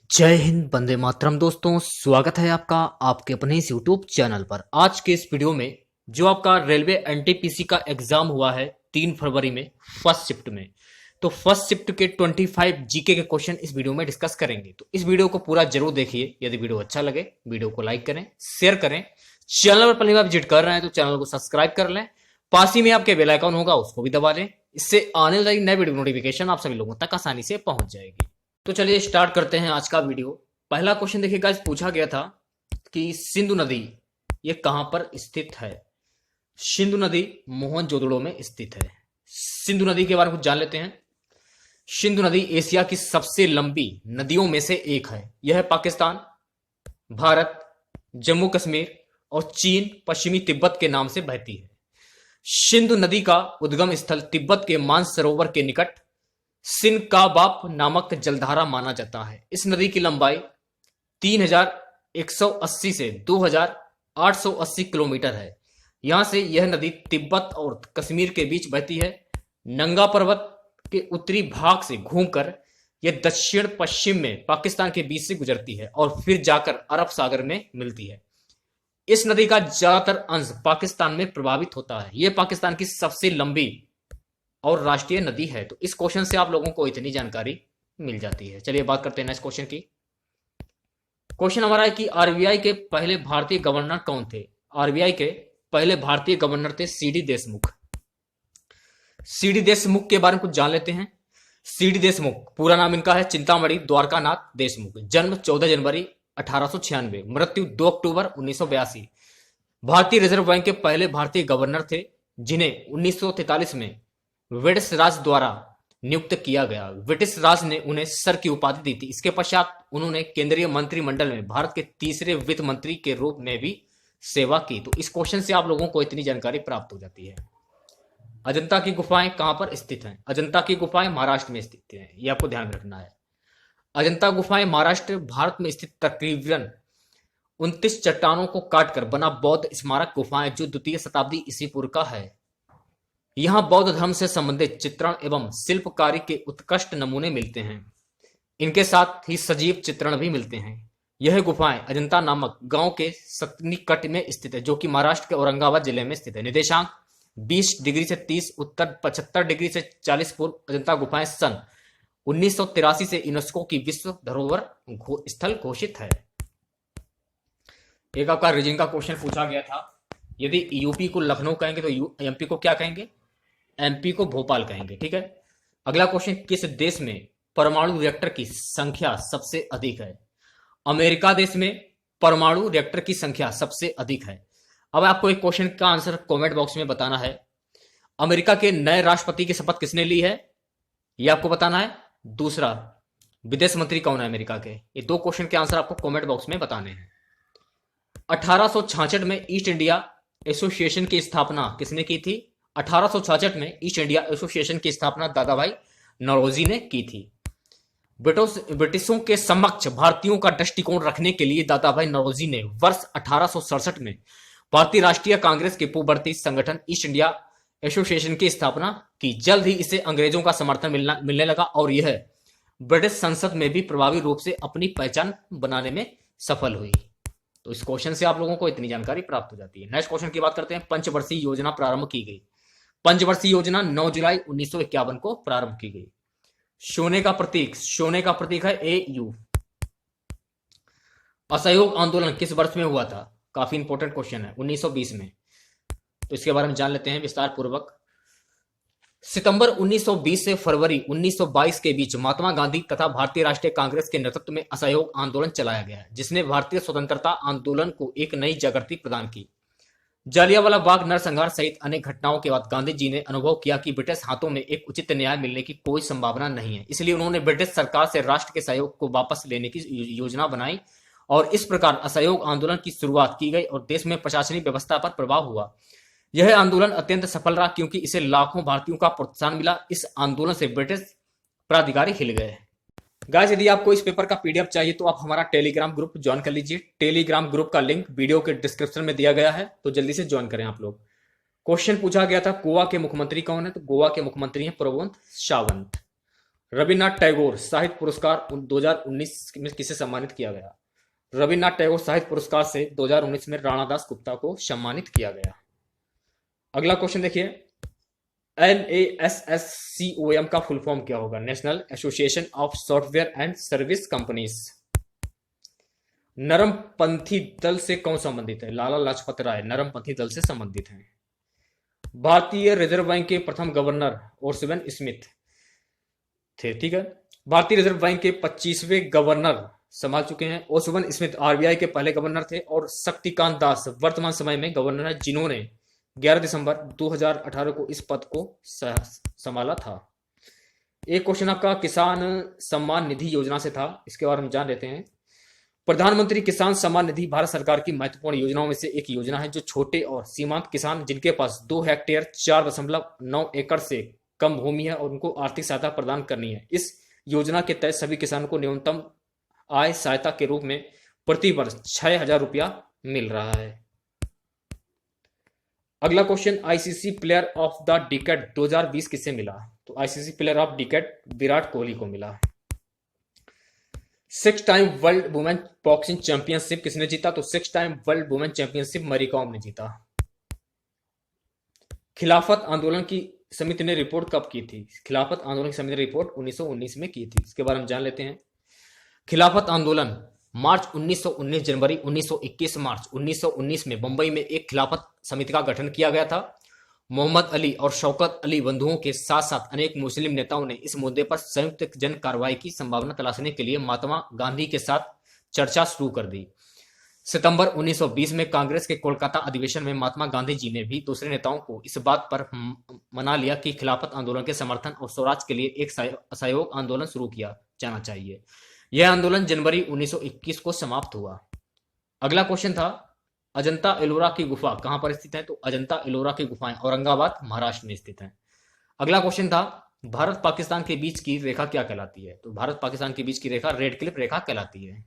जय हिंद, वंदे मातरम। दोस्तों, स्वागत है आपका आपके अपने इस यूट्यूब चैनल पर। आज के इस वीडियो में जो आपका रेलवे एनटीपीसी का एग्जाम हुआ है 3 फरवरी में फर्स्ट शिफ्ट में, तो फर्स्ट शिफ्ट के 25 जीके के क्वेश्चन इस वीडियो में डिस्कस करेंगे। तो इस वीडियो को पूरा जरूर देखिए। यदि वीडियो अच्छा लगे वीडियो को लाइक करें, शेयर करें। चैनल पर पहली बार विजिट कर रहे हैं तो चैनल को सब्सक्राइब कर लें। पास ही में आपके बेल आइकन होगा, उसको भी दबा लें। इससे आने वाली नए वीडियो नोटिफिकेशन आप सभी लोगों तक आसानी से पहुंच जाएगी। तो चलिए स्टार्ट करते हैं आज का वीडियो। पहला क्वेश्चन देखिए गाइस, पूछा गया था कि सिंधु नदी ये कहां पर स्थित है। सिंधु नदी मोहनजोदड़ो में स्थित है। सिंधु नदी के बारे में कुछ जान लेते हैं। सिंधु नदी एशिया की सबसे लंबी नदियों में से एक है। यह पाकिस्तान, भारत, जम्मू कश्मीर और चीन पश्चिमी तिब्बत के नाम से बहती है। सिंधु नदी का उद्गम स्थल तिब्बत के मानसरोवर के निकट सिनकाबाप नामक जलधारा माना जाता है। इस नदी की लंबाई 3180 से 2880 किलोमीटर है। यहां से यह नदी तिब्बत और कश्मीर के बीच बहती है। नंगा पर्वत के उत्तरी भाग से घूमकर यह दक्षिण पश्चिम में पाकिस्तान के बीच से गुजरती है और फिर जाकर अरब सागर में मिलती है। इस नदी का ज्यादातर अंश पाकिस्तान में प्रभावित होता है। यह पाकिस्तान की सबसे लंबी और राष्ट्रीय नदी है। तो इस क्वेश्चन से आप लोगों को इतनी जानकारी मिल जाती है। चलिए बात करते हैं नेक्स्ट क्वेश्चन की। क्वेश्चन हमारा है कि आरबीआई के पहले भारतीय गवर्नर कौन थे। आरबीआई के पहले भारतीय गवर्नर थे सीडी देशमुख। सीडी देशमुख के बारे में कुछ जान लेते हैं। सीडी देशमुख पूरा नाम इनका है चिंतामणि द्वारकानाथ देशमुख। जन्म 14 जनवरी 1896, मृत्यु 2 अक्टूबर 1982। भारतीय रिजर्व बैंक के पहले भारतीय गवर्नर थे, जिन्हें 1943 में ब्रिटिश राज द्वारा नियुक्त किया गया। ब्रिटिश राज ने उन्हें सर की उपाधि दी थी। इसके पश्चात उन्होंने केंद्रीय मंत्रिमंडल में भारत के तीसरे वित्त मंत्री के रूप में भी सेवा की। तो इस क्वेश्चन से आप लोगों को इतनी जानकारी प्राप्त हो जाती है। अजंता की गुफाएं कहां पर स्थित हैं। अजंता की गुफाएं महाराष्ट्र में स्थित हैं, यह आपको ध्यान रखना है। अजंता गुफाएं महाराष्ट्र भारत में स्थित तकरीबन 29 चट्टानों को काटकर बना बौद्ध स्मारक गुफाएं, जो द्वितीय शताब्दी ईसा पूर्व का है। यहां बौद्ध धर्म से संबंधित चित्रण एवं शिल्पकारी के उत्कृष्ट नमूने मिलते हैं। इनके साथ ही सजीव चित्रण भी मिलते हैं। यह गुफाएं अजंता नामक गांव के सतनिकट में स्थित है, जो कि महाराष्ट्र के औरंगाबाद जिले में स्थित है। निर्देशांक 20 डिग्री से 30 उत्तर, 75 डिग्री से 40 पूर्व। अजंता गुफाएं सन 1983 से यूनेस्को की विश्व धरोहर स्थल घोषित है। एक आपका रीजन का क्वेश्चन पूछा गया था। यदि यूपी को लखनऊ कहेंगे तो एमपी को क्या कहेंगे। एमपी को भोपाल कहेंगे। ठीक है। अगला क्वेश्चन, किस देश में परमाणु रिएक्टर की संख्या सबसे अधिक है। अमेरिका देश में परमाणु रिएक्टर की संख्या सबसे अधिक है। अब आपको एक क्वेश्चन का आंसर कमेंट बॉक्स में बताना है। अमेरिका के नए राष्ट्रपति की शपथ किसने ली है, यह आपको बताना है। दूसरा, विदेश मंत्री कौन है अमेरिका के। ये 2 क्वेश्चन के आंसर आपको कमेंट बॉक्स में बताने हैं। 1866 में ईस्ट इंडिया एसोसिएशन की स्थापना किसने की थी। 1866 में ईस्ट इंडिया एसोसिएशन की स्थापना दादा भाई नौरोजी ने की थी। ब्रिटिशों के समक्ष भारतीयों का दृष्टिकोण रखने के लिए दादा भाई नौरोजी ने वर्ष 1867 में भारतीय राष्ट्रीय कांग्रेस के पूर्ववर्ती संगठन ईस्ट इंडिया एसोसिएशन की स्थापना की। जल्द ही इसे अंग्रेजों का समर्थन मिलने लगा और यह ब्रिटिश संसद में भी प्रभावी रूप से अपनी पहचान बनाने में सफल हुई। तो इस क्वेश्चन से आप लोगों को इतनी जानकारी प्राप्त हो जाती है। नेक्स्ट क्वेश्चन की बात करते हैं। पंचवर्षीय योजना प्रारंभ की गई। पंचवर्षीय योजना 9 जुलाई 1951 को प्रारंभ की गई। सोने का प्रतीक है AU। असहयोग आंदोलन किस वर्ष में हुआ था। काफी इंपॉर्टेंट क्वेश्चन है। 1920 में। तो इसके बारे में जान लेते हैं विस्तार पूर्वक। सितंबर 1920 से फरवरी 1922 के बीच महात्मा गांधी तथा भारतीय राष्ट्रीय कांग्रेस के नेतृत्व में असहयोग आंदोलन चलाया गया, जिसने भारतीय स्वतंत्रता आंदोलन को एक नई जागृति प्रदान की। जालियांवाला बाग नरसंहार सहित अनेक घटनाओं के बाद गांधी जी ने अनुभव किया कि ब्रिटिश हाथों में एक उचित न्याय मिलने की कोई संभावना नहीं है। इसलिए उन्होंने ब्रिटिश सरकार से राष्ट्र के सहयोग को वापस लेने की योजना बनाई और इस प्रकार असहयोग आंदोलन की शुरुआत की गई और देश में प्रशासनिक व्यवस्था पर प्रभाव हुआ। यह आंदोलन अत्यंत सफल रहा क्योंकि इसे लाखों भारतीयों का प्रोत्साहन मिला। इस आंदोलन से ब्रिटिश प्राधिकारी हिल गए। गाइस, यदि आपको इस पेपर का पीडीएफ चाहिए तो आप हमारा टेलीग्राम ग्रुप ज्वाइन कर लीजिए। टेलीग्राम ग्रुप का लिंक वीडियो के डिस्क्रिप्शन में दिया गया है, तो जल्दी से ज्वाइन करें आप लोग। क्वेश्चन पूछा गया था गोवा के मुख्यमंत्री कौन है, तो गोवा के मुख्यमंत्री हैं प्रमोद सावंत। रविन्द्रनाथ टैगोर साहित्य पुरस्कार 2019 में किसे सम्मानित किया गया? रविन्द्रनाथ टैगोर साहित्य पुरस्कार से 2019 में राणा दास गुप्ता को सम्मानित किया गया। अगला क्वेश्चन देखिए, NASSCOM का फुल फॉर्म क्या होगा? National association of software and service companies. नरमपंथी दल से कौन संबंधित है? लाला लाजपत राय नरमपंथी दल से संबंधित हैं। भारतीय रिजर्व बैंक के प्रथम गवर्नर ओरसवन स्मिथ थे, ठीक है। भारतीय रिजर्व बैंक के 25वें गवर्नर संभाल चुके हैं। ओरसवन स्मिथ आरबीआई के पहले गवर्नर थे और शक्तिकांत दास वर्तमान समय में गवर्नर है, जिन्होंने 11 दिसंबर 2018 को इस पद को संभाला था। एक क्वेश्चन आपका किसान सम्मान निधि योजना से था, इसके बारे में जान लेते हैं। प्रधानमंत्री किसान सम्मान निधि भारत सरकार की महत्वपूर्ण योजनाओं में से एक योजना है, जो छोटे और सीमांत किसान जिनके पास 2 हेक्टेयर 4.9 एकड़ से कम भूमि है और उनको आर्थिक सहायता प्रदान करनी है। इस योजना के तहत सभी किसानों को न्यूनतम आय सहायता के रूप में प्रति वर्ष 6,000 रुपया मिल रहा है। अगला question, ICC player of the decade 2020 किसे मिला? तो ICC player of decade Virat Kohli को मिला। 6 time world women boxing championship किसने जीता? तो 6 time world women championship Mary Kom ने जीता। खिलाफत आंदोलन की समिति ने रिपोर्ट कब की थी? खिलाफत आंदोलन की समिति ने रिपोर्ट 1919 में की थी, इसके बारे में जान लेते हैं। खिलाफत आंदोलन मार्च 1919 जनवरी 1921 मार्च 1919 में बंबई में एक खिलाफत समिति का गठन किया गया था। मोहम्मद अली और शौकत अली बंधुओं के साथ साथ अनेक मुस्लिम नेताओं ने इस मुद्दे पर संयुक्त जन कार्रवाई की संभावना तलाशने के लिए महात्मा गांधी के साथ चर्चा शुरू कर दी। सितंबर 1920 में कांग्रेस के कोलकाता अधिवेशन में महात्मा गांधी जी ने भी दूसरे नेताओं को इस बात पर मना लिया कि खिलाफत आंदोलन के समर्थन और स्वराज के लिए एक असहयोग आंदोलन शुरू किया जाना चाहिए। यह आंदोलन जनवरी 1921 को समाप्त हुआ। अगला क्वेश्चन था, अजंता एलोरा की गुफा कहां पर स्थित है? तो अजंता एलोरा की गुफाएं औरंगाबाद महाराष्ट्र में स्थित हैं। अगला क्वेश्चन था, भारत पाकिस्तान के बीच की रेखा क्या कहलाती है? तो भारत पाकिस्तान के बीच की रेखा रेड क्लिफ रेखा कहलाती है।